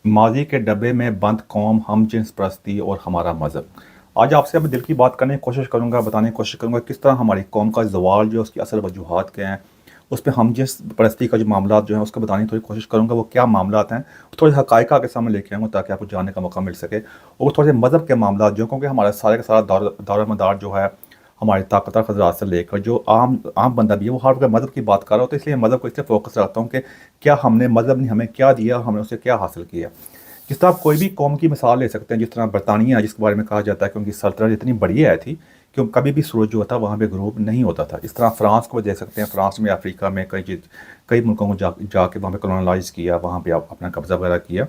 माजी के डब्बे में बंद कौम, हम जिन्स परस्ती और हमारा मज़हब। आज आपसे अपने दिल की बात करने की कोशिश करूँगा, बताने की कोशिश करूँगा किस तरह हमारी कौम का ज़वाल जो है उसकी असल वजूहात क्या हैं। उस पे हम जिस परस्ती का जो मामला जो है उसको बताने की थोड़ी कोशिश करूँगा, वो क्या मामलात हैं, थोड़े हक़ाइक़ आपके सामने लेके आऊँगा ताकि आपको जानने का मौका मिल सके। और थोड़े से मज़हब के मामलात जो, क्योंकि हमारा सारे का सारा दारोमदार जो है हमारे ताकतवर हज़रात से लेकर जो आम आम बंदा भी है वो हर वक्त मज़हब की बात कर रहा हो, तो इसलिए मज़हब को इसलिए फ़ोकस रखता हूँ कि क्या हमने मज़हब ने हमें क्या दिया, हमने उससे क्या हासिल किया। जिस तरह आप कोई भी कौम की मिसाल ले सकते हैं, जिस तरह बरतानिया जिसके बारे में कहा जाता है कि उनकी सल्तनत इतनी बड़ी है थी कि कभी भी सूरज जो था वहाँ पे ग्रूब नहीं होता था। इस तरह फ्रांस को देख सकते हैं, फ्रांस में अफ्रीका में कई मुल्कों को जाके वहाँ पे कॉलोनाइज़ किया, वहाँ पे अपना कब्ज़ा वगैरह किया।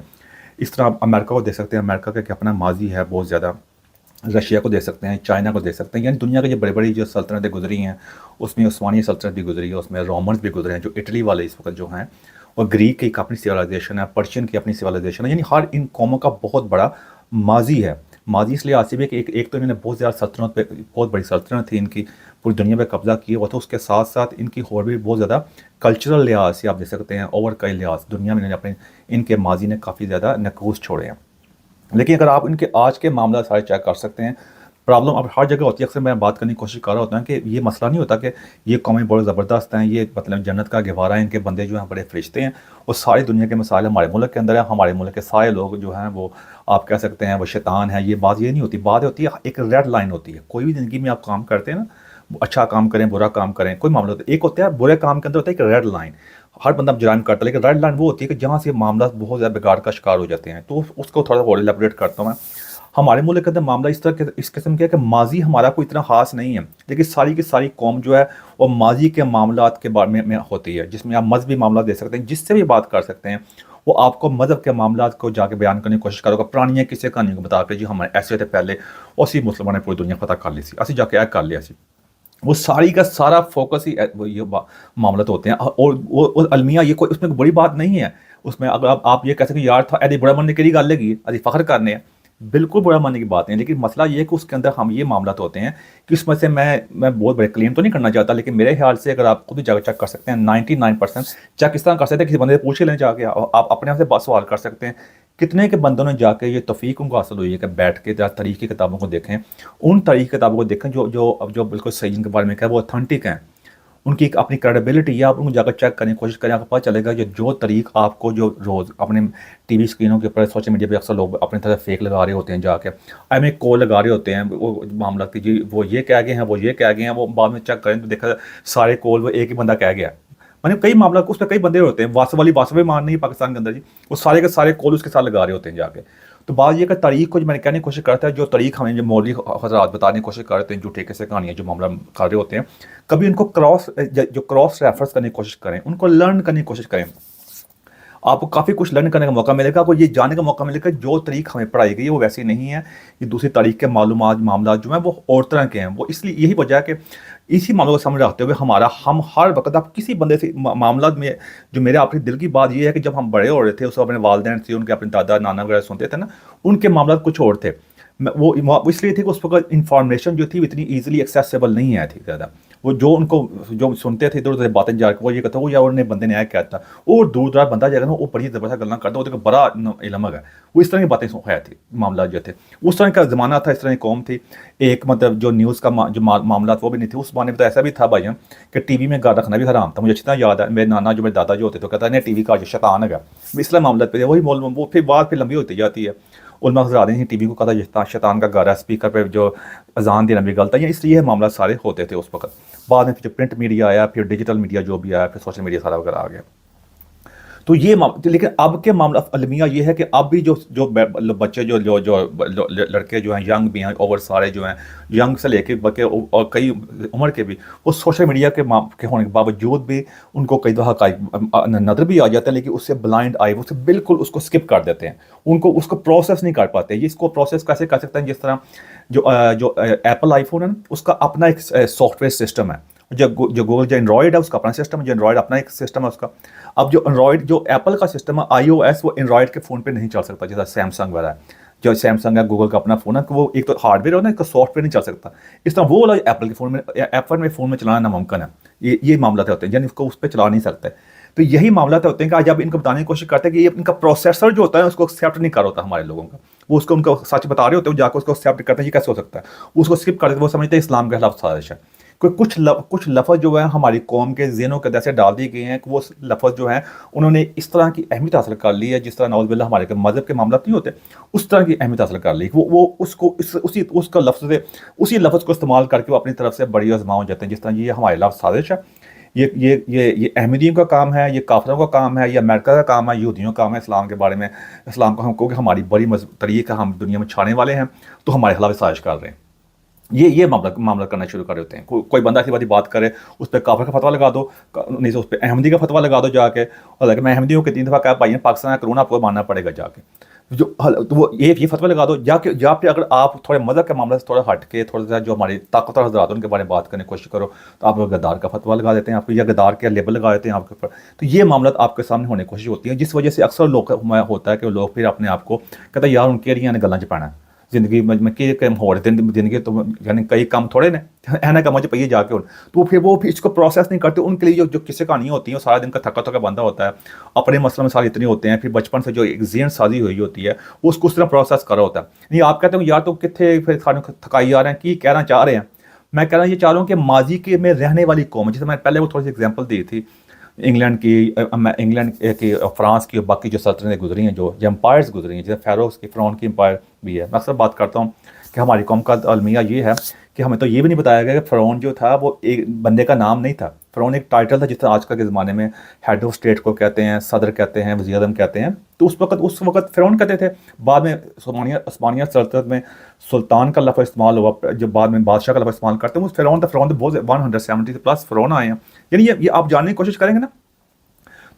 इस तरह अमेरिका को देख सकते हैं, अमेरिका का अपना माजी है बहुत ज़्यादा। रशिया को देख सकते हैं, चाइना को देख सकते हैं, यानी दुनिया की जो बड़ी बड़ी जो सल्तनतें गुजरी हैं उसमें उस्मानी सल्तनत भी गुजरी है, उसमें रोमन्स भी गुजरे हैं जो इटली वाले इस वक्त जो हैं, और ग्रीक की एक अपनी सिविलाइजेशन है, पर्शियन की अपनी सिविलाइजेशन है। यानी हर इन कौमों का बहुत बड़ा माजी है। माजी इसलिए आसिफ है कि एक तो इन्होंने बहुत ज़्यादा सल्तनत पे, बहुत बड़ी सल्तनत थी इनकी, पूरी दुनिया पे कब्ज़ा किया हुआ था। उसके साथ साथ इनकी और भी बहुत ज़्यादा कल्चरल लिहाज से आप देख सकते हैं, ओवर कई लिहाज दुनिया में इन्होंने अपने इनके माजी ने काफ़ी ज़्यादा नकूस छोड़े हैं। लेकिन अगर आप इनके आज के मामला सारे चेक कर सकते हैं, प्रॉब्लम अब हर जगह होती है। अक्सर मैं बात करने की कोशिश कर रहा होता हूँ कि ये मसला नहीं होता कि ये कौमें बहुत ज़बरदस्त हैं, ये मतलब जन्नत का गवारा है, इनके बंदे जो हैं बड़े फरिश्ते हैं, और सारी दुनिया के मसाइल हमारे मुल्क के अंदर है, हमारे मुल्क के सारे लोग जो हैं वो आप कह सकते हैं वो शैतान है। ये बात ये नहीं होती, बात होती है एक रेड लाइन होती है। कोई भी ज़िंदगी में आप काम करते हैं ना, अच्छा काम करें बुरा काम करें कोई मामला होता है, एक होता है बुरे काम के अंदर होता है एक रेड लाइन। हर बंदा जुर्म करता है, लेकिन रेड लाइन वो होती है कि जहाँ से मामला बहुत ज़्यादा बिगाड़ का शिकार हो जाते हैं। तो उसको थोड़ा और एलैबोरेट करता हूँ मैं। हमारे मुल्क के अंदर मामला इस तरह के इस किस्म के है कि माजी हमारा कोई इतना ख़ास नहीं है, लेकिन सारी की सारी कौम जो है वो माजी के मामलात के बारे में होती है, जिसमें आप मजहबी मामला दे सकते हैं, जिससे भी बात कर सकते हैं। वो आपको मज़हब के मामलात को जाके बयान करने की कोशिश करोगे, पुरानी किसी कहानी को बता के जी हमारे ऐसे थे पहले, उसी मुसलमान ने पूरी दुनिया फतह कर ली सी, असी जाके ऐ कर लिया सी। वो सारी का सारा फोकस ही वो ये मामला तो होते हैं। और वो अलमिया ये कोई उसमें बड़ी बात नहीं है। उसमें अगर आप ये कह सकें यार था ऐसी बुरा मानने की गल है, अभी फ़ख्र करने हैं, बिल्कुल बुरा मानने की बात नहीं। लेकिन मसला ये है कि उसके अंदर हम ये मामला तो होते हैं कि उसमें से मैं बहुत बड़े क्लेम तो नहीं करना चाहता, लेकिन मेरे ख्याल से अगर आप खुद भी जाकर चेक कर सकते हैं 99% चेक इस तरह कर सकते हैं, किसी बंदे से पूछ लें जाके, आप अपने आप से सवाल कर सकते हैं कितने के बंदों ने जाके ये तौफीक उनको हासिल हुई है कि बैठ के तारीख़ की किताबों को देखें, उन तारीख़ किताबों को देखें जो बिल्कुल सही इनके बारे में क्या वो ऑथेंटिक हैं, उनकी एक अपनी क्रेडिबिलिटी है। आप उनको जाकर चेक करने की कोशिश करें, आपको पता चलेगा कि जो तरीक़ आपको जो रोज़ अपने टीवी स्क्रीनों के ऊपर सोशल मीडिया पे अक्सर लोग अपनी तरह फेक लगा रहे होते हैं, जाके आई में कॉल लगा रहे होते हैं वो मामला की जी वो ये कह गए हैं, वो ये कह गए हैं, वो बाद में चेक करें तो देखा सारे कॉल वो एक ही बंदा कह गया। मैंने कई मामला उस पर कई बंदे होते हैं, वासवी मान नहीं पाकिस्तान के अंदर जी, वो सारे के सारे कॉल उसके साथ लगा रहे होते हैं जाके। तो बात ये कि तारीख को जो मैंने कहने की कोशिश करता है, जो तारीख हमें जो मौलवी हज़रात बताने की कोशिश करते हैं, जो ठेके से कहानियाँ जो मामला कर रहे होते हैं, कभी उनको क्रॉस रेफरेंस करने की कोशिश करें, उनको लर्न करने की कोशिश करें। आपको काफ़ी कुछ लर्न करने का मौका मिलेगा, आपको ये जानने का मौका मिलेगा जो तरीक़ हमें पढ़ाई गई है वो वैसी नहीं है। ये दूसरी तारीख़ के मालूमात मामला जो हैं वो और तरह के हैं। वो इसलिए यही वजह है कि इसी मामलों को सामने रखते हुए हम हर वक्त आप किसी बंदे से मामला में जो मेरे अपने दिल की बात ये है कि जब हम बड़े हो रहे थे उस अपने वालदैन से उनके अपने दादा नाना वगैरह सुनते थे ना, उनके मामला कुछ और थे। वो इसलिए थे कि उस वक्त इंफॉर्मेशन जो थी इतनी ईजिली एक्सेसिबल नहीं है थी ज़्यादा। वो जो उनको जो सुनते थे इधर उधर बातें जा वो ये कहता वो यार उन्हें बंदे ने आया क्या था, और दूर दराज बंदा जाएगा ना वो बड़ी ज़बरदस्त गल्ला करता, वो बड़ा इलम है। वो इस तरह की बातें है थी मामला जो थे, उस तरह का ज़माना था, इस तरह की कौम थी। एक मतलब जो न्यूज़ का जो मामला वो भी नहीं थे उस ज़माने में। तो ऐसा भी था भाई कि टी वी में गा रखना भी हराम था। मुझे अच्छी तरह याद है, मेरे नाना जो मेरे दादा जो होते तो कहता है टी वी का जो शैतान है, इसलिए मामला पे वही मोल वो फिर बात फिर लंबी होती जाती है। उलमा हज़रात ने टी वी को कहा शैतान का गारा, स्पीकर पर जो अजान देना भी गलत है, इसलिए मामला सारे होते थे उस वक्त। बाद में जो प्रिंट मीडिया आया, फिर डिजिटल मीडिया जो भी आया, फिर सोशल मीडिया सारा वगैरह आ गया। तो ये लेकिन अब के मामला अलमिया ये है कि अब भी जो जो बच्चे जो लड़के जो हैं यंग भी हैं, ओवर सारे जो हैं यंग से लेके बच्चे और कई उम्र के भी, वो सोशल मीडिया के होने के बावजूद भी उनको कई दफ़ा नज़र भी आ जाते हैं, लेकिन उससे ब्लाइंड आई वो बिल्कुल उसको स्किप कर देते हैं, उनको उसको प्रोसेस नहीं कर पाते। ये इसको प्रोसेस कैसे कर सकते हैं, जिस तरह जो एप्पल आईफोन है ना उसका अपना एक सॉफ्टवेयर सिस्टम है, जो गूगल जो एंड्रॉयड है उसका अपना सिस्टम है, जो एंड्रॉयड अपना एक सिस्टम है उसका। अब जो एंड्रॉयड जो एप्पल का सिस्टम है iOS वो एंड्रॉयड के फ़ोन पे नहीं चल सकता, जैसा सैमसंग वगैरह है। जो सैमसंग है गूगल का अपना फ़ोन है, वो एक तो हार्डवेयर होता है, एक सॉफ्टवेयर नहीं चल सकता। इस तरह वो वाला एप्पल के फ़ोन में चलाना नामुमकिन है। ये मामला होते हैं यानी उसको उस पर चला नहीं सकते। तो यही मामला होते हैं कि आज आप इनको बताने की कोशिश करते हैं कि ये इनका प्रोसेसर जो होता है उसको एक्सेप्ट नहीं कर होता हमारे लोगों का, वो उसको उनको सच बता रहे होते हैं, जाकर उसको एक्सेप्ट करते हैं, ये कैसे हो सकता है, उसको स्किप कर देते, वो समझते हैं इस्लाम के खिलाफ साजिश है। कोई कुछ लफ्ज़ जो है हमारी कौम के ज़हनों के अंदर से डाल दिए गए हैं कि वो लफ्ज़ जो हैं उन्होंने इस तरह की अहमियत हासिल कर ली है, जिस तरह नौज़ुबिल्लाह हमारे के मज़हब के मामला नहीं होते उस तरह की अहमियत हासिल कर ली, वो उसको उसी उसका लफ्ज़ से उसी लफ्ज़ को इस्तेमाल करके वो अपनी तरफ से बड़ी आज़मा हो जाते हैं, जिस तरह ये हमारे खिलाफ साजिश है, ये अहमदियों का काम है, ये काफिरों का काम है, ये अमेरिका का काम है, यहूदियों का काम है इस्लाम के बारे में, इस्लाम को हमको कि हमारी बड़ी तरीक़ा हम दुनिया में छाने वाले हैं, तो हमारे खिलाफ साजिश कर रहे हैं। ये मामला करना शुरू कर देते हैं। कोई बंदा ऐसी बात करे, उस पर काफिर का फतवा लगा दो, नहीं तो उस पर अहमदी का फतवा लगा दो जाके, और लगे मैं अहमदी हूँ कि 3 दफ़ा कहा भाई पाकिस्तान का कानून आपको मानना पड़ेगा जाके, जो तो वो ये फतवा लगा दो जाके। या फिर अगर आप थोड़े मज़हब के मामले से थोड़ा हट के थोड़ा सा जो हमारी ताकतवर हज़रात उनके बारे में बात करने की कोशिश करो, तो आप गद्दार का फतवा लगा देते हैं आपको, या गद्दार के लेबल लगा देते हैं आपके ऊपर। तो ये मामला आपके सामने होने की कोशिश होती है, जिस वजह से अक्सर लोग होता है कि लोग फिर अपने आप को कहते हैं यार उनके लिए गल्ला च पैना जिंदगी में कि कम हो रहे जिंदगी, तो यानी कई काम थोड़े ने है का मुझे पहिए जाके उन, तो फिर वो इसको प्रोसेस नहीं करते। उनके लिए जो किस्से कहानी होती है वो सारा दिन का थका थका बंदा होता है, अपने मसले में सारे इतने होते हैं, फिर बचपन से जो एक ज़हन साजी हुई होती है वो उसको उस तरह प्रोसेस करा होता है। नहीं आप कहते हो यार तो कितने फिर खाने थकाई आ रहे हैं, कि कहना चाह रहे हैं, मैं कह रहा हूँ ये चाह रहा हूँ कि माजी के में रहने वाली कौम, जैसे मैंने पहले वो थोड़ी सी एग्जाम्पल दी थी इंग्लैंड की फ्रांस की और बाकी जो सल्तनतें गुजरी हैं, जो एम्पायर्स गुजरी हैं, जैसे फ़ारोस की फ़िरौन की एम्पायर भी है। मैं अक्सर बात करता हूँ कि हमारी कौम का अलमिया ये है कि हमें तो ये भी नहीं बताया गया कि फ़िरौन जो था वो एक बंदे का नाम नहीं था, फ़िरौन एक टाइटल था, जिस तरह आजकल के ज़माने में हेड ऑफ स्टेट को कहते हैं, सदर कहते हैं, वज़ीर आज़म कहते हैं, तो उस वक्त फ़िरौन कहते थे। बाद में उस्मानिया सल्तनत में सुल्तान का लफ्ज़ इस्तेमाल हुआ, जब बाद में बादशाह का लफ्ज़ इस्तेमाल करते हैं उस फ़िरौन तो बहुत 170+ फ़िरौन आए हैं। यानी ये आप जानने की कोशिश करेंगे ना,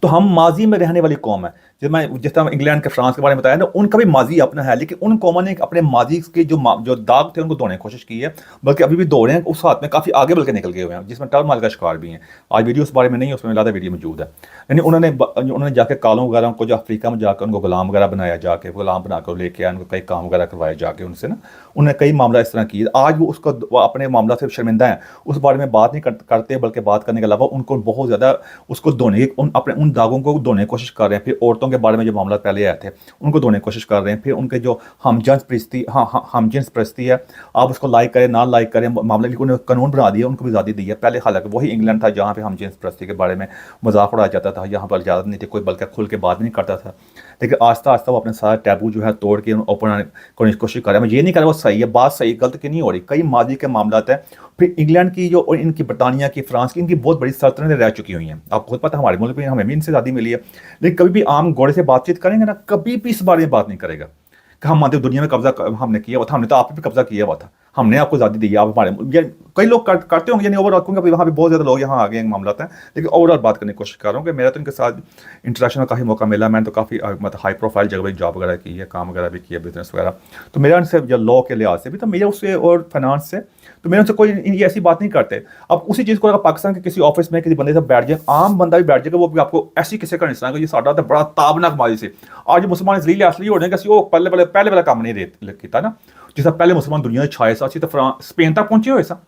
तो हम माजी में रहने वाली कौम है। जिस तरह इंग्लैंड के फ्रांस के बारे में बताया ना, उनका भी माजी अपना है, लेकिन उन कौमों ने अपने माजी के जो दाग थे उनको धोने की कोशिश की है, बल्कि अभी भी दो रहे हैं, उस हाथ में काफ़ी आगे बल्कि निकल गए हुए हैं, जिसमें टर्माल का शिकार भी हैं। आज वीडियो उस बारे में नहीं है, उसमें ज़्यादा वीडियो मौजूद है। यानी उन्होंने जाके कालों वगैरह को जो अफ्रीका में जाकर उनको गुलाम वगैरह बनाया, जाके गुलाम बनाकर लेके आया, उनको कई काम वगैरह करवाए जाके उनसे ना, उन्होंने कई मामला इस तरह किए। आज वो अपने मामला से शर्मिंदा हैं, उस बारे में बात नहीं करते, बल्कि बात करने के अलावा उनको बहुत ज़्यादा उसको धोने अपने उन दागों को धोने की कोशिश कर रहे हैं। फिर औरतों के बारे में जो मामला पहले आए थे उनको धोने की कोशिश कर रहे हैं। फिर उनके जो हमजिन्स परस्ती है, आप उसको लाइक करें ना लाइक करें, मामले की उन्होंने कानून बना दिया, उनको भी आज़ादी दी है। पहले हालांकि वही इंग्लैंड था जहाँ पे हमजिन्स परस्ती के बारे में मजाक उड़ाया जाता था, यहाँ पर इजाज़त नहीं थी, कोई बल्कि खुल के बात नहीं करता था। लेकिन आस्ता आस्ता वो अपने सारा टैबू जो है तोड़ के ओपन करने की कोशिश कर रहे हैं। मैं ये नहीं कह रहा वो सही है, बात सही गलत की नहीं हो रही, कई माजी के मामला हैं। फिर इंग्लैंड की जो और इनकी बरतानिया की, फ्रांस की, इनकी बहुत बड़ी सल्तनतें रह चुकी हुई हैं। आपको खुद पता है हमारे मुल्क में हमें भी इनसे आज़ादी मिली है, लेकिन कभी भी आम घोड़े से बातचीत करेंगे ना, कभी भी इस बारे में बात नहीं करेगा कि हम मानते दुनिया में कब्जा हमने किया हुआ था, हमने तो आप पे कब्जा किया हुआ था, हमने आपको आज़ादी दी है, आप हमारे कई लोग करते होंगे। यानी ओवरऑल क्योंकि वहाँ पे बहुत ज़्यादा लोग यहाँ आ गए मामला हैं, लेकिन ओवरऑल बात करने की कोशिश कर रहा हूँ कि मेरा तो इनके साथ इंटरेक्शन का काफ़ी मौका मिला। मैंने तो काफ़ी मतलब हाई प्रोफाइल जगह पर जॉब वगैरह की है, काम वगैरह भी किया, बिजनेस वगैरह, तो मेरा उनसे जो लॉ के लिहाज से भी, तो मेरा उससे और फाइनेंस से, तो मेरे उनसे कोई ये ऐसी बात नहीं करते। अब उसी चीज़ को अगर पाकिस्तान के किसी ऑफिस में किसी बंदे से बैठ जाए, आम बंदा भी बैठ जाएगा, वो भी आपको ऐसी किसी का नहीं ये साडा तो बड़ा ताबनाक माजी से आज मुसलमान इसलिए असली हो जाएगा, वो पहले वाला काम नहीं किया ना, जिस पहले मुसलमान दुनिया छाए सा तो स्पेन तक पहुंचे हुए सा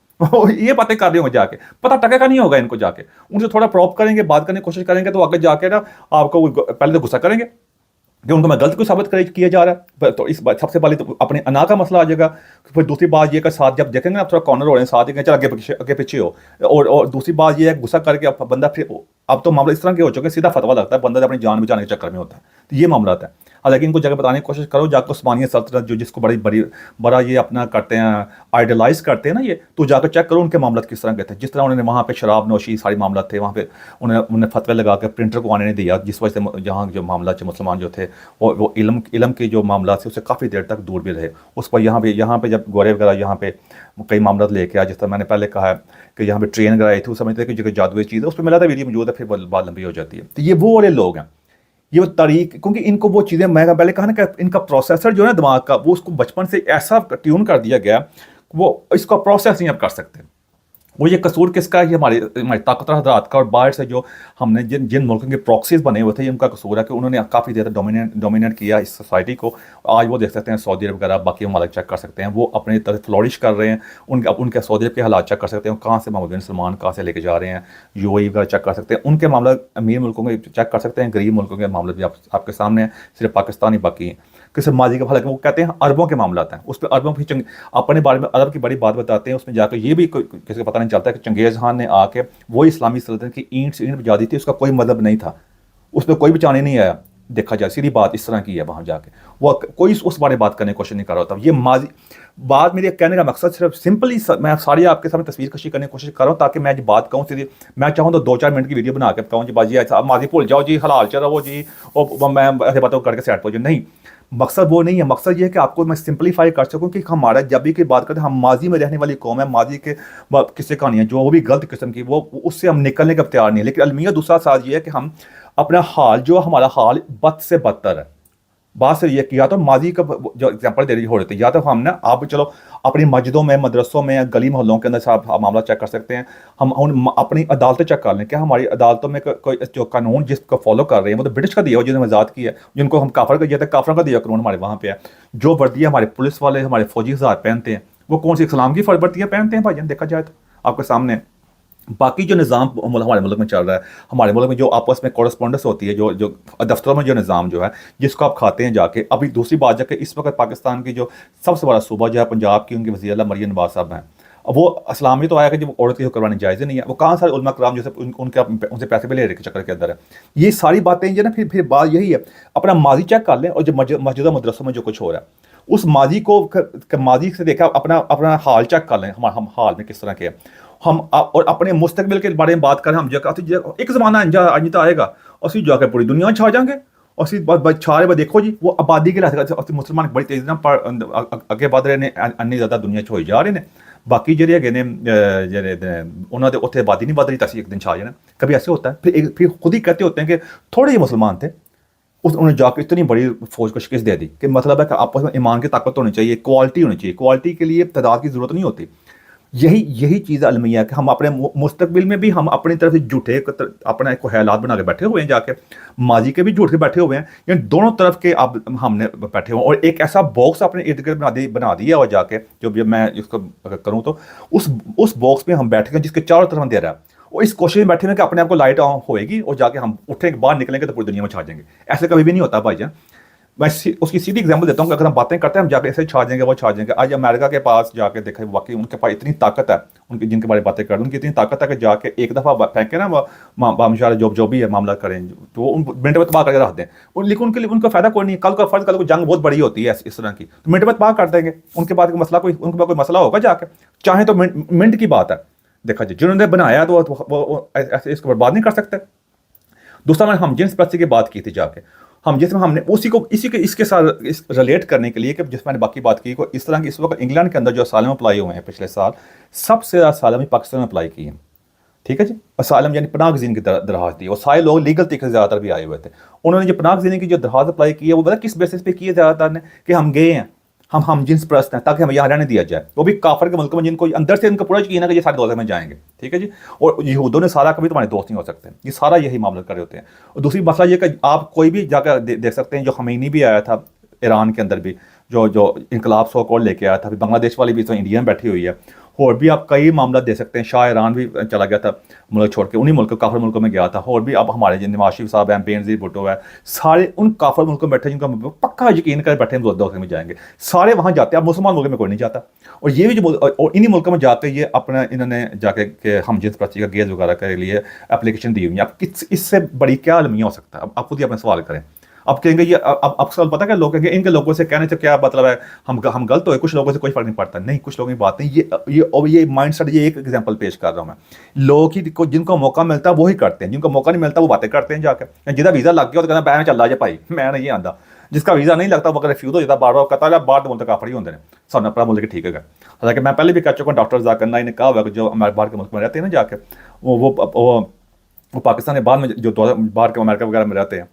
ये बातें कर रहे होंगे जाके, पता टकेगा नहीं होगा इनको जाके। उनसे थोड़ा प्रॉप करेंगे, बात करने की कोशिश करेंगे, तो आगे जाके ना आपको पहले तो गुस्सा करेंगे कि उनको मैं गलत को साबित किया जा रहा है, तो इस बात सबसे पहले तो अपने अना का मसला आ जाएगा। फिर दूसरी बात ये का साथ जब देखेंगे ना, आप थोड़ा कॉर्नर हो रहे हैं, साथ ही चल आगे पीछे हो, और दूसरी बात ये है गुस्सा करके अब बंदा फिर अब तो मामला इस तरह के हो चुके हैं, सीधा फतवा लगता है, बंदा अपनी जान बचाने के चक्कर में होता है। तो ये मामला है। हालांकि इनको जगह बताने की कोशिश करो, जाकर उस्मानिया सल्तनत जो जिसको बड़ा ये अपना करते हैं, आइडलाइज करते हैं ना ये, तो जाकर चेक करो उनके मामला किस तरह के थे। जिस तरह उन्होंने वहाँ पे शराब नोशी सारी मामला थे, वहाँ पे उन्हें फतवे लगा के प्रिंटर को आने नहीं दिया, जिस वजह से जहाँ जो मामला थे मुसलमान जो थे वो इलम के जो मामला थे उससे काफ़ी देर तक दूर भी रहे। उस पर यहाँ पे जब गोरे वगैरह यहाँ पे कई मामला लेके आया, जिस तरह मैंने पहले कहा है कि यहाँ पे ट्रेन वगैरह आई थी, वो समझते थे कि जो जादुई चीज़ है, उस पर मिला था वीडियो मौजूद है, फिर बात लंबी हो जाती है। तो ये वो वाले लोग हैं, ये वो तारीख, क्योंकि इनको वो चीज़ें, मैं पहले कहा ना कि इनका प्रोसेसर जो है ना दिमाग का, वो उसको बचपन से ऐसा ट्यून कर दिया गया, वो इसका प्रोसेस नहीं अब कर सकते। वो ये कसूर किसका है? ये हमारे हमारे ताकतवर हज़रात का, और बाहर से जो हमने जिन जिन मुल्कों के प्रॉक्सीज बने हुए थे, ये उनका कसूर है कि उन्होंने काफ़ी ज़्यादा डोमिनेट किया इस सोसाइटी को। आज वो देख सकते हैं सऊदी अरब वगैरह, बाकी ममालिक चेक कर सकते हैं, वो अपनी तरह फ्लोरिश कर रहे हैं। उनके सऊदी अरब के हालात चेक कर सकते हैं, कहाँ से मोहम्मद बिन सलमान कहाँ से लेके जा रहे हैं, यूएई वगैरह चेक कर सकते हैं। उनके मामला अमीर मुल्कों के चेक कर सकते हैं, गरीब मुल्कों के मामले भी आपके सामने हैं, सिर्फ पाकिस्तान ही बाकी है। किस माजी का, हालांकि वो कहते हैं अरबों के मामला हैं, उस पर अरबों की अपने बारे में अरब की बड़ी बात बताते हैं। उसमें जाकर ये भी किसी को पता नहीं चलता कि चंगेज़ खान ने आके वो इस्लामी सल्तनत की ईंट से ईंट बजा दी थी, उसका कोई मतलब नहीं था, उसमें कोई बचाने नहीं आया। देखा जाए सीधी बात इस तरह की है, वहाँ जाके वो कोई उस बारे में बात करने की कोशिश नहीं कर रहा होता। ये माजी बात, मेरे कहने का मकसद सिर्फ सिंपली मैं सारी आपके सामने तस्वीर कशी करने की कोशिश कर रहा हूँ, ताकि मैं जो बात कहूँ सीधी, मैं चाहूँ तो 2-4 मिनट की वीडियो बना के कहूँ जी बाजी ऐसा माजी भूल जाओ जी, हलाल चल रहा जी, और मैं ऐसे बातों करके सेट हो जाऊँ। नहीं, मकसद वो नहीं है। मकसद ये है कि आपको मैं सिंपलीफाई कर सकूं कि हमारा जब भी की बात करते हैं, हम माजी में रहने वाली कौम है, माजी के किस्से कहानियाँ जो वो भी गलत किस्म की, वो उससे हम निकलने का तैयार नहीं है। लेकिन अलमिया दूसरा साज ये है कि हम अपना हाल, जो हमारा हाल बद से बदतर है, बात से ये किया तो माजी का जो एग्जांपल दे रही हो रही थी, या तो हम ना आप चलो अपनी मस्जिदों में, मदरसों में, गली मोहल्लों के अंदर से आप मामला चेक कर सकते हैं। हम उन अपनी अदालतें चेक कर लें, क्या हमारी अदालतों में कोई जो कानून जिसको फॉलो कर रहे हैं वो तो ब्रिटिश का दिया हो, जिन्होंने आज़ाद किया है, जिनको हम काफर का दिया था, काफर का दिया कानून हमारे वहाँ पे है। जो वर्दियाँ हमारे पुलिस वाले, हमारे फौजी हज़ार पहनते हैं, वो कौन सी इस्लाम की वर्दियाँ पहनते हैं भाईजान? देखा जाए तो आपके सामने बाकी जो निज़ाम हमारे मुल्क में चल रहा है, हमारे मुल्क में जो आपस में कॉरस्पॉन्डेंस होती है, जो जो दफ्तरों में जो निज़ाम जो है, जिसको आप खाते हैं जाके। अभी दूसरी बात जाके इस वक्त पाकिस्तान की जो सबसे बड़ा सूबा जो है पंजाब की, उनके वज़ीर आला मरियम नवाज साहब हैं। अब वो इस्लाम में तो आया कि जब औरत की करवानी जायज़ नहीं है, वो कहाँ सारे उलमा कराम जैसे उनसे पैसे भी ले रहे के चक्कर के अंदर है। ये सारी बातें जो ना, फिर बात यही है, अपना माजी चेक कर लें, और जो मस्जिद मदरसों में जो कुछ हो रहा है उस माजी को माजी से देखा, अपना अपना हाल चेक कर लें, हम हाल में किस तरह के हैं हम। और अपने मुस्तकबिल के बारे में बात करें, हम जगह एक ज़माना अंजा आएगा और फिर जाकर पूरी दुनिया में छा जाएंगे, और फिर छा रहे देखो जी, वो आबादी के लिहाज मुसलमान बड़ी तेज़ी ना अगे बढ़ रहे हैं, अन्नी ज़्यादा दुनिया छोई जा रहे हैं। बाकी ਜਿਹੜੇ ਹੈਗੇ ਨੇ ਜਿਹੜੇ ਉਹਨਾਂ ਦੇ ਉੱਥੇ आबादी नहीं बढ़ रही, तसी एक दिन छा जाना। कभी ऐसे होता है, फिर खुद ही कहते होते हैं कि थोड़े ही मुसलमान थे, उन्होंने जाकर इतनी बड़ी फौज को शिकस्त दे दी। कि मतलब है कि आपस में ईमान की ताकत होनी चाहिए, क्वालिटी होनी चाहिए, क्वालिटी के लिए तादाद की ज़रूरत नहीं होती। यही चीज़ अलमिया है कि हम अपने मुस्तकबिल में भी हम अपनी तरफ से झूठे अपना एक ख्यालात बना के बैठे हुए हैं, जाके माजी के भी झूठ के बैठे हुए हैं, यानी दोनों तरफ के अब हमने बैठे हुए हैं। और एक ऐसा बॉक्स अपने इर्द गिर्द बना दिया और जाके, जो भी मैं इसको अगर करूँ तो उस बॉक्स में हम बैठे हैं जिसके चारों तरफ अंधेरा है, और इस कोशिश में बैठे हुए कि अपने आप को लाइट ऑन होएगी और जाके हम उठेंगे, बाहर निकलेंगे तो पूरी दुनिया में छा जाएंगे। ऐसे कभी भी नहीं होता भाईजान। मैं उसकी सीधी एग्जांपल देता हूँ कि अगर हम बातें करते हैं, हम जाके ऐसे छा जाएंगे, वो छा जाएंगे। आज अमेरिका के पास जाके देखा, वाकई उनके पास इतनी ताकत है, उनकी जिनके बारे में बातें कर रहे हैं, उनकी इतनी ताकत है कि जाके एक दफ़ा फेंके ना, बामशार जो भी है मामला करें, तो वो उन मिनट में तबाह करके रख दें। लेकिन उनके लिए उनका फ़ायदा कोई नहीं। कल का फ़र्ज, कल को जंग बहुत बड़ी होती है इस तरह की, तो मिनट में तबाह कर देंगे। उनके बाद मसला उनके पास कोई मसला होगा जाके, चाहे तो मिनट की बात है। देखा जाए जिन्होंने बनाया तो वो ऐसे इसको बर्बाद नहीं कर सकते। दूसरा, मैंने हम जिन्स परस्ती की बात की थी जाके, हम जिसमें हमने उसी को इसके साथ रिलेट करने के लिए कि जिस मैंने बाकी बात की को इस तरह की, इस वक्त इंग्लैंड के अंदर जो असालम अप्लाई हुए हैं पिछले साल, सबसे ज़्यादा असालम पाकिस्तान में अप्लाई किए हैं। ठीक है जी, असालम यानी पनाह गज़ीन की दरख्वास्त दी, और सारे लोग लीगल तरीके से ज़्यादातर भी आए हुए थे। उन्होंने जो पनाह गज़ीन की जो दरख्वास्त अप्लाई की है, वो पता किस बेसिस पे की है ज़्यादातर ने, कि हम गए हैं, हम जिन्स परस्त हैं, ताकि हमें यहाँ रहने दिया जाए, वो भी काफर के मुल्क में, जिनको अंदर से इनका पूरा यकीन है कि ये सारे दोस्त में जाएंगे। ठीक है जी, और यहूदियों ने सारा कभी तुम्हारे दोस्त नहीं हो सकते, ये सारा यही मामला कर रहे होते हैं। और दूसरी मसला ये कि आप कोई भी जाकर देख सकते हैं, जो खमैनी भी आया था ईरान के अंदर भी, जो इनकलाब सो कॉल लेके आया था, बांग्लादेश वाली भी तो इंडिया में बैठी हुई है, और भी आप कई मामला दे सकते हैं। शाह ईरान भी चला गया था मुल्क छोड़ के, उन्हीं मुल्क काफर मुल्कों में गया था। और भी अब हमारे जो नवाज शरीफ साहब हैं, बेनज़ीर भुट्टो है, सारे उन काफर मुल्कों में बैठे जिनको पक्का यकीन कर बैठे हैं दोस्त में जाएंगे, सारे वहाँ जाते हैं। अब मुसलमान मुल्क में कोई नहीं जाता। और ये भी जो और इन्हीं मुल्कों में जाके ये अपना इन्होंने जाके हम जिस परस्ती का गेज वगैरह के लिए एप्लीकेशन दी हुई है। अब इससे बड़ी क्या अलमिया हो सकता है? अब आप खुद ही अपने सवाल करें। अब कहेंगे ये अब सवाल पता क्या लोग कहेंगे, इनके लोगों से कहने से क्या मतलब है, हम गलत हो, कुछ लोगों से कोई फर्क नहीं पड़ता। नहीं, कुछ लोगों की बात नहीं, ये माइंड सेट, ये एक एग्जांपल पेश कर रहा हूँ मैं। लोग ही जिनको मौका मिलता है वो ही करते हैं, जिनको मौका नहीं मिलता वो बातें करते हैं जाकर। जिसका वीज़ा लग गया तो कहना मैं चल रहा है भाई, मैं नहीं आता। जिसका वीज़ा नहीं लगता वो अगर रिफ्यूज हो जाता, बार बार कहता है बाहर तो मुल्क काफर ही होंगे, सामने अपना मुल्क ठीक है। हालांकि मैं पहले भी कह चुका हूँ, डॉक्टर जाकर ना इन्हें कहा हुआ कि जो हमारे बाहर के मुल्क में रहते हैं ना जाके, वो पाकिस्तान के बाद में जो बाहर के अमेरिका वगैरह में रहते हैं,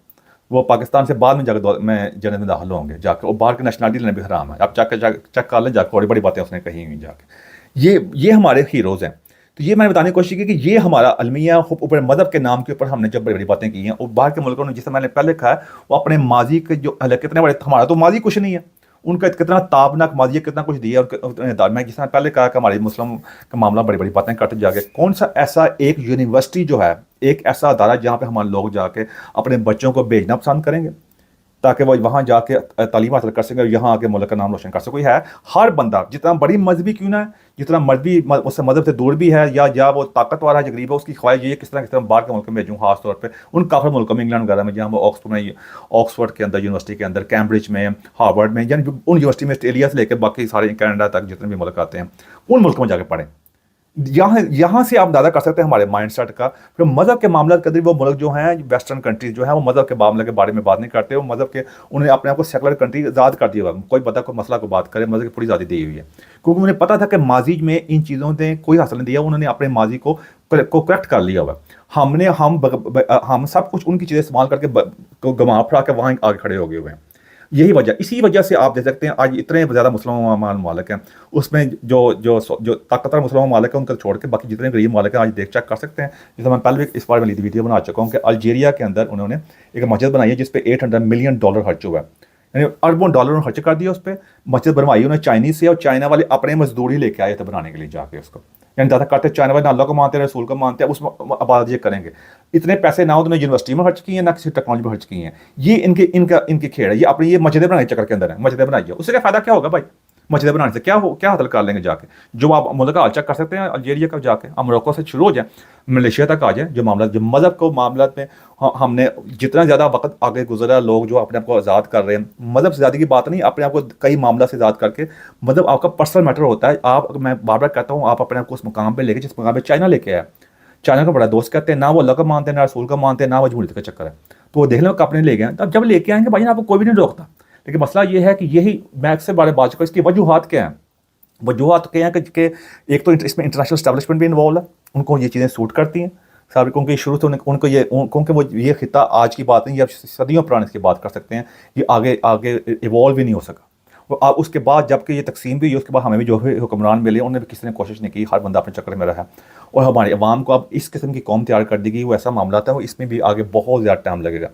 वो पाकिस्तान से बाद में जाकर में जन्नत में दाखिल होंगे जाके। और बाहर की नेशनलिटी लेना भी हराम है। आप चेक कर लें जाकर, बड़ी बड़ी बातें उसने कही हुई जाके। ये हमारे हीरोज़ हैं تو یہ میں نے بتانے کی کوشش کی کہ یہ ہمارا المیہ اوپر مذہب کے نام کے اوپر ہم نے جب بڑی بڑی باتیں کی ہیں، اور باہر کے ملکوں نے جسے میں نے پہلے کہا ہے وہ اپنے ماضی کے جو کتنے بڑے، ہمارا تو ماضی کچھ نہیں ہے، ان کا کتنا تابناک ماضی ہے، کتنا کچھ دیا ہے۔ میں جس طرح پہلے کہا کہ ہمارے مسلم کا معاملہ بڑی بڑی باتیں کرتے جا کے، کون سا ایسا ایک یونیورسٹی جو ہے، ایک ایسا ادارہ جہاں پہ ہمارے لوگ جا کے اپنے بچوں کو بھیجنا پسند کریں گے تاکہ وہ وہاں جا کے تعلیم حاصل کر سکیں اور یہاں آ کے ملک کا نام روشن کر سکے؟ کوئی ہے؟ ہر بندہ جتنا بڑی مذہبی کیوں نہ ہے، جتنا مذہبی اس سے مذہب سے دور بھی ہے، یا وہ طاقتور ہے یا غریب ہے، اس کی خواہش یہ ہے کس طرح باہر کے ملک میں بھیجوں، خاص طور پہ ان کافر ملکوں میں، انگلینڈ وغیرہ میں، جہاں وہ آکسفورڈ کے اندر یونیورسٹی کے اندر، کیمبرج میں، ہارورڈ میں، یعنی ان یونیورسٹی میں آسٹریلیا سے لے کے باقی سارے کینیڈا تک جتنے بھی ملک آتے ہیں ان ملکوں میں جا کے پڑھیں۔ یہاں سے آپ اندازہ کر سکتے ہیں ہمارے مائنڈ سیٹ کا۔ پھر مذہب کے معاملات کے اندر وہ ملک جو ہیں ویسٹرن کنٹریز جو ہیں وہ مذہب کے معاملے کے بارے میں بات نہیں کرتے، وہ مذہب کے انہوں نے اپنے آپ کو سیکولر کنٹری آزاد کر دیا ہوا، کوئی بندہ کوئی مسئلہ کو بات کرے مذہب کی پوری آزادی دی ہوئی ہے، کیونکہ انہیں پتہ تھا کہ ماضی میں ان چیزوں نے کوئی حاصل نہیں دیا، انہوں نے اپنے ماضی کو کریکٹ کر لیا ہوا۔ ہم سب کچھ ان کی چیزیں استعمال کر کے گما پھرا کے وہاں آگے کھڑے ہو گئے ہوئے ہیں۔ یہی وجہ، اسی وجہ سے آپ دیکھ سکتے ہیں آج اتنے زیادہ مسلم ممالک ہیں، اس میں جو طاقتور مسلم ممالک ہیں ان کو چھوڑ کے باقی جتنے غریب ممالک ہیں آج دیکھ چیک کر سکتے ہیں۔ جیسے میں پہلے بھی اس بارے میں ویڈیو بنا چکا ہوں کہ الجیریا کے اندر انہوں نے ایک مسجد بنائی ہے جس پہ $800 ملین خرچ ہوا ہے، یعنی اربوں ڈالر خرچ کر دیا اس پہ، مسجد بنوائی انہوں نے چائنیز سے، اور چائنا والے اپنے مزدوری لے کے آئے تھے بنانے کے لیے جا کے اس کو، یعنی زیادہ کرتے چائنا والے نہ اللہ کو مانتے ہیں رسول کو مانتے ہیں، اس میں عبادت یہ کریں گے، اتنے پیسے نہ انہوں نے یونیورسٹی میں خرچ کیے ہیں نہ کسی ٹیکنالوجی میں خرچ کیے ہیں۔ یہ ان کی کھیڑ ہے، یہ اپنی یہ مسجدیں بنانے چکر کے اندر ہے، مسجدیں بنائیے، اس سے کیا فائدہ کیا ہوگا بھائی؟ مسجدیں بنانے سے کیا حاصل کر لیں گے جا کے؟ جو آپ ملک کا حال چیک کر سکتے ہیں الجیریا کا جا کے، موروکو سے شروع ہو جائیں، ملیشیا تک آ جائیں، جو معاملات جو مذہب کو معاملات میں ہم نے جتنا زیادہ وقت آگے گزرا، لوگ جو اپنے آپ کو آزاد کر رہے ہیں، مذہب سے زیادہ کی بات نہیں، اپنے آپ کو کئی معاملات سے آزاد کر کے، مطلب آپ کا پرسنل میٹر ہوتا ہے، آپ، میں بار بار کہتا ہوں، آپ اپنے آپ کو اس مقام پہ لے کے جس مقام پہ چائنا لے کے آیا، چائنا کا بڑا دوست کہتے ہیں، نہ وہ اللہ کو مانتے ہیں نہ رسول کو مانتے ہیں، نہ وہ جمہوریت کا چکر ہے، تو وہ دیکھ لیں کہ اپنے لے گئے ہیں، اب جب لے کے آئیں گے بھائی آپ کو کوئی بھی نہیں روکتا، لیکن مسئلہ یہ ہے کہ یہی میں اکثر بارے بات چکا، اس کی وجوہات کیا ہیں؟ وجوہات کیا ہیں کہ ایک تو اس میں انٹرنیشنل اسٹیبلشمنٹ بھی انوالو ہے، ان کو یہ چیزیں سوٹ کرتی ہیں سابق، کیونکہ شروع سے ان کو کیونکہ وہ یہ خطہ آج کی بات نہیں، یہ صدیوں پرانے اس کی بات کر سکتے ہیں، یہ آگے ایوالو بھی نہیں ہو سکا۔ اس کے بعد جب کہ یہ تقسیم بھی ہوئی، اس کے بعد ہمیں بھی جو حکمران ملے انہوں نے بھی کسی نے کوشش نہیں کی، ہر بندہ اپنے چکر میں رہا، اور ہماری عوام کو اب اس قسم کی قوم تیار کر دی گئی، وہ ایسا معاملہ تھا، وہ اس میں بھی آگے بہت زیادہ ٹائم لگے گا۔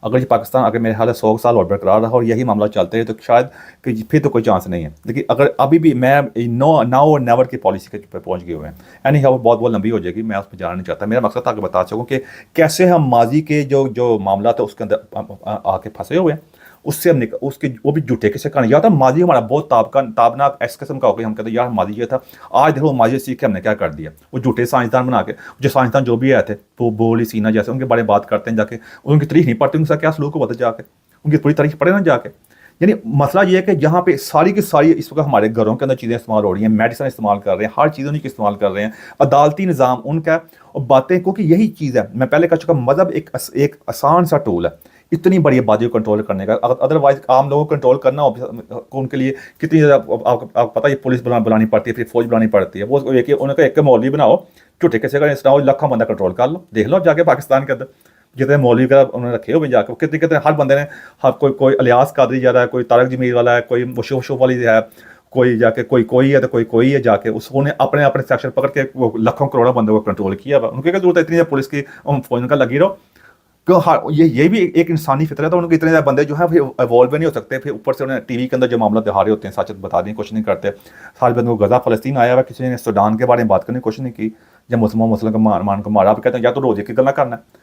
اگر یہ پاکستان اگر میرے خیال ہے 100 سال اور برقرار رہا اور یہی معاملہ چلتے رہے تو شاید کہ پھر تو کوئی چانس نہیں ہے، لیکن اگر ابھی بھی میں ناؤ اور نیور کی پالیسی کے پہ پہنچ گئے ہوئے ہیں، یعنی وہ بہت لمبی ہو جائے گی، میں اس پہ جانا نہیں چاہتا، میرا مقصد تھا کہ بتا سکوں کہ کیسے ہم ماضی کے جو معاملات ہیں اس کے اندر آ کے پھنسے ہوئے ہیں، اس سے ہم اس کے وہ بھی جھوٹے کسے کہانی، یا تھا ماضی ہمارا بہت تابناک اس قسم کا ہو گیا، ہم کہتے ہیں یار ماضی یہ تھا، آج دیکھو ماضی سیکھ کے ہم نے کیا کر دیا، وہ جھوٹے سائنسدان بنا کے، جو سائنسدان جو بھی آئے تھے وہ بولی سینا جیسے ان کے بارے میں بات کرتے ہیں جا کے، ان کی تاریخ نہیں پڑھتے، ان کے ساتھ کیا سلوک ہوتا جا کے، ان کی پوری تاریخ پڑھے نا جا کے۔ یعنی مسئلہ یہ ہے کہ جہاں پہ ساری کی ساری اس وقت ہمارے گھروں کے اندر چیزیں استعمال ہو رہی ہیں، میڈیسن استعمال کر رہے ہیں، ہر چیزوں کی استعمال کر رہے ہیں، عدالتی نظام ان کا، اور باتیں، کیونکہ یہی چیز ہے، میں پہلے کہہ چکا، مذہب ایک آسان سا ٹول ہے اتنی بڑی آبادی کو کنٹرول کرنے کا، ادروائز عام لوگوں کو کنٹرول کرنا ہو ان کے لیے کتنی زیادہ آپ کو پتہ ہے پولیس بلانی پڑتی ہے، پھر فوج بلانی پڑتی ہے، وہ انہوں کا ایک مولوی بناؤ، جھوٹے کیسے کا سناؤ، لاکھوں بندہ کنٹرول کر لو، دیکھ لو جا کے پاکستان کے اندر جتنے مولوی کا انہوں نے رکھے ہوئے جا کے، کتنے ہر بندے نے، کوئی الیاس قادری جا رہا ہے، کوئی طارق جمیل والا ہے، کوئی مشوف والی ہے، کوئی جا کے کوئی ہے تو کوئی ہے جا کے، اس نے اپنے سیکشن پکڑ کے وہ لاکھوں کروڑوں بندوں کو کنٹرول کیا ہوا، ان کی کیا ضرورت ہے اتنی پولیس کی فوج کا لگی رہو، یہ بھی ایک انسانی فطرت ہے، ان کے اتنے زیادہ بندے جو ہیں پھر ایوالو بھی نہیں ہو سکتے، پھر اوپر سے انہیں ٹی وی کے اندر جو معاملہ دکھا رہے ہوتے ہیں سچ بتانے کی کوشش نہیں کرتے، سارے بندوں کو غزہ فلسطین آیا ہوا، کسی نے سوڈان کے بارے میں بات کرنے کی کوشش نہیں کی، جب مسلم کو مان کو مارا، آپ کہتے ہیں یا تو روزے کی گلا کرنا ہے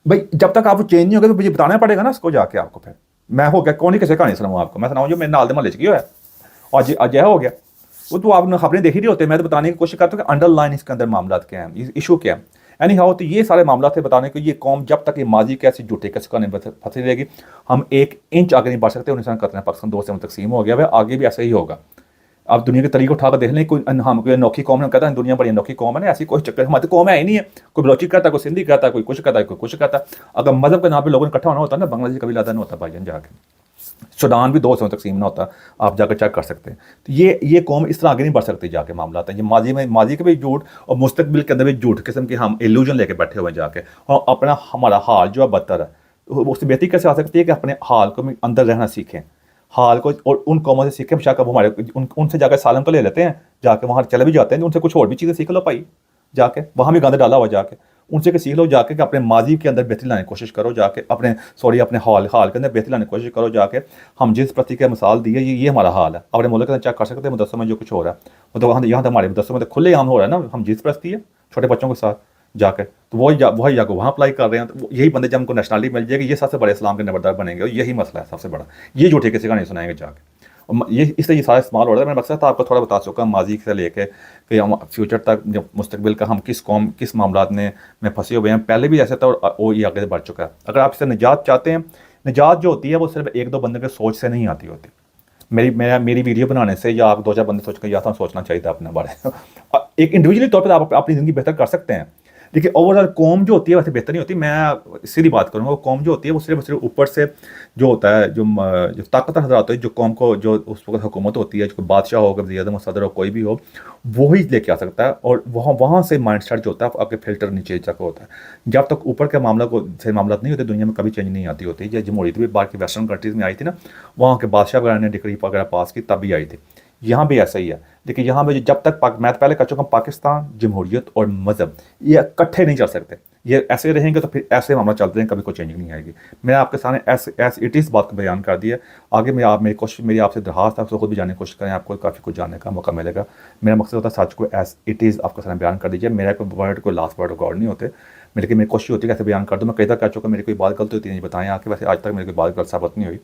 بھائی، جب تک آپ چینج نہیں ہوگا تو مجھے بتانا پڑے گا نا اس کو جا کے آپ کو، پھر میں ہو گیا کون ہی کیسے کہانی سناؤں آپ کو، میں سناؤں جو میرے نال دے محلے چ کیا ہوا ہے آج یہ ہو گیا، وہ تو آپ نے خبریں دیکھ ہی رہے ہوتے ہیں، میں تو بتانے کی کوشش کرتا ہوں کہ انڈر لائن اس کے اندر معاملات کیا ہیں، ایشو کیا ہے، یعنی ہاؤ تو یہ سارے معاملات سے بتانے کہ یہ قوم جب تک یہ ماضی کے ایسے جھوٹے کس کا نہیں پھنسی رہے گی، ہم 1 انچ آگے نہیں بڑھ سکتے، انسان کرتے ہیں پاکستان 2 سے تقسیم ہو گیا ہے، آگے بھی ایسا ہی ہوگا۔ آپ دنیا کے طریقے اٹھا کر دیکھ لیں، کوئی ہم کوئی انوکھی قوم نے کہتا ہے دنیا بڑی انوکھی قوم ہے نا، ایسی کوئی چکر ہماری قوم ہے ہی نہیں ہے، کوئی بلوچی کہتا ہے، کوئی سندھی کہتا ہے، کوئی کچھ کہتا ہے، کوئی کچھ کہتا ہے، اگر مذہب کے نام پہ لوگوں نے اکٹھا ہونا ہوتا ہے نا، بنگلہ دیش کبھی زیادہ نہیں ہوتا بھائی جان، جا کے سوڈان بھی 2 سے تقسیم نہ ہوتا، آپ جا کر چیک کر سکتے ہیں، تو یہ قوم اس طرح آگے نہیں بڑھ سکتی جا کے معاملات ہیں، یہ ماضی کے بھی جھوٹ اور مستقبل کے اندر بھی جھوٹ قسم کے ہم ایلوژن لے کے بیٹھے ہوئے ہیں جا کے، اور اپنا ہمارا حال جو ہے بدتر ہے، اس سے بہتری کیسے آ سکتی ہے کہ اپنے حال کو اندر رہنا سیکھیں، حال کو، اور ان قوموں سے سیکھیں، شاید ہمارے ان سے جا کے سالم تو لے لیتے ہیں، جا کے وہاں چلے بھی جاتے ہیں، ان سے کچھ اور بھی چیزیں سیکھ لو بھائی، جا کے وہاں بھی گاندے ڈالا ہوا جا کے ان سے کہ سیکھ لو جا کے کہ اپنے ماضی کے اندر بہتری لانے کی کوشش کرو جا کے اپنے حال کے اندر بہتری لانے کی کوشش کرو جا کے. ہم جس پرستی کی مثال دی ہے یہ ہمارا حال ہے. اپنے ملک کے اندر چیک کر سکتے ہیں مدرسوں میں جو کچھ ہو رہا ہے وہ تو وہاں یہاں تو ہمارے مدرسوں میں تو کھلے عام ہو رہا ہے نا ہم جس پرستی ہے چھوٹے بچوں کے ساتھ جا کے. تو وہی جا کے وہاں اپلائی کر رہے ہیں. تو یہی بندے جب ہم کو نیشنلٹی مل جائے گی یہ سب سے بڑے اسلام کے نمبردار بنیں گے اور یہی مسئلہ ہے سب سے بڑا. یہ جھوٹے کسی کا نہیں سنائیں گے جا کے. یہ اس طرح یہ سارا استعمال ہو رہا ہے. میں مقصد تھا آپ کو تھوڑا بتا چکا ماضی سے لے کے کہ ہم فیوچر تک مستقبل کا ہم کس قوم کس معاملات میں پھنسے ہوئے ہیں. پہلے بھی ایسا تھا اور وہ یہ آگے بڑھ چکا ہے. اگر آپ اس سے نجات چاہتے ہیں نجات جو ہوتی ہے وہ صرف ایک دو بندے کے سوچ سے نہیں آتی ہوتی. میری ویڈیو بنانے سے یا آپ دو چار بندے سوچ کے یا سوچنا چاہیے تھا اپنے بارے میں. ایک انڈیویجولی طور پر آپ اپنی زندگی بہتر کر سکتے ہیں لیکن اوور آل قوم جو ہوتی ہے ویسے بہتر نہیں ہوتی. میں سیدھی بات کروں گا قوم جو ہوتی ہے وہ صرف اوپر سے جو ہوتا ہے جو طاقتور حضرات ہوتے ہیں جو قوم کو جو اس وقت حکومت ہوتی ہے جو بادشاہ ہو وزیر اعظم صدر ہو کوئی بھی ہو وہی لے کے آ سکتا ہے. اور وہاں سے مائنڈ سیٹ جو ہوتا ہے آپ کے فلٹر نیچے تک ہوتا ہے. جب تک اوپر کے معاملات نہیں ہوتے دنیا میں کبھی چینج نہیں آتی ہوتی. یہ جمہوریت بھی باہر کی ویسٹرن کنٹریز میں آئی تھی نا وہاں کے بادشاہ وغیرہ نے ڈگری وغیرہ پاس کی تب بھی آئی تھی. یہاں بھی ایسا ہی ہے. لیکن یہاں میں جب تک میں پہلے کہہ چکا ہوں پاکستان جمہوریت اور مذہب یہ اکٹھے نہیں چل سکتے. یہ ایسے رہیں گے تو پھر ایسے معاملہ چلتے ہیں کبھی کوئی چینج نہیں آئے گی. میں آپ کے سامنے ایس اٹ از بات کو بیان کر دی ہے. آگے میری آپ سے درخواست ہے خود بھی جاننے کی کوشش کریں. آپ کو کافی کچھ جاننے کا موقع ملے گا. میرا مقصد ہوتا ہے سچ کو ایز اٹ از آپ کے سامنے بیان کر دیجیے. میرا کوئی لاسٹ ورڈ ریکارڈ نہیں ہوتے لیکن میری کوشش ہوتی ہے کیسے بیان کر دوں. میں کئی بار کہہ چکا میری کوئی بات غلط ہوتی ہے نہیں بتائیں. آپ کے ویسے آج تک میری کوئی بات غلط ثابت نہیں ہوئی.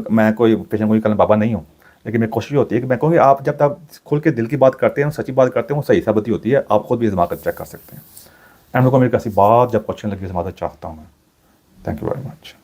میں کوئی پیشن گوئی کرنے بابا نہیں ہوں لیکن میری کوشش ہوتی ہے کہ میں کہوں کہ آپ جب تک کھل کے دل کی بات کرتے ہیں سچی بات کرتے ہیں وہ صحیح ثابت ہوتی ہے. آپ خود بھی آزما کر چیک کر سکتے ہیں. اینڈ کو میری کیسی بات جب اچھی لگی سماعت چاہتا ہوں میں. Thank you very much.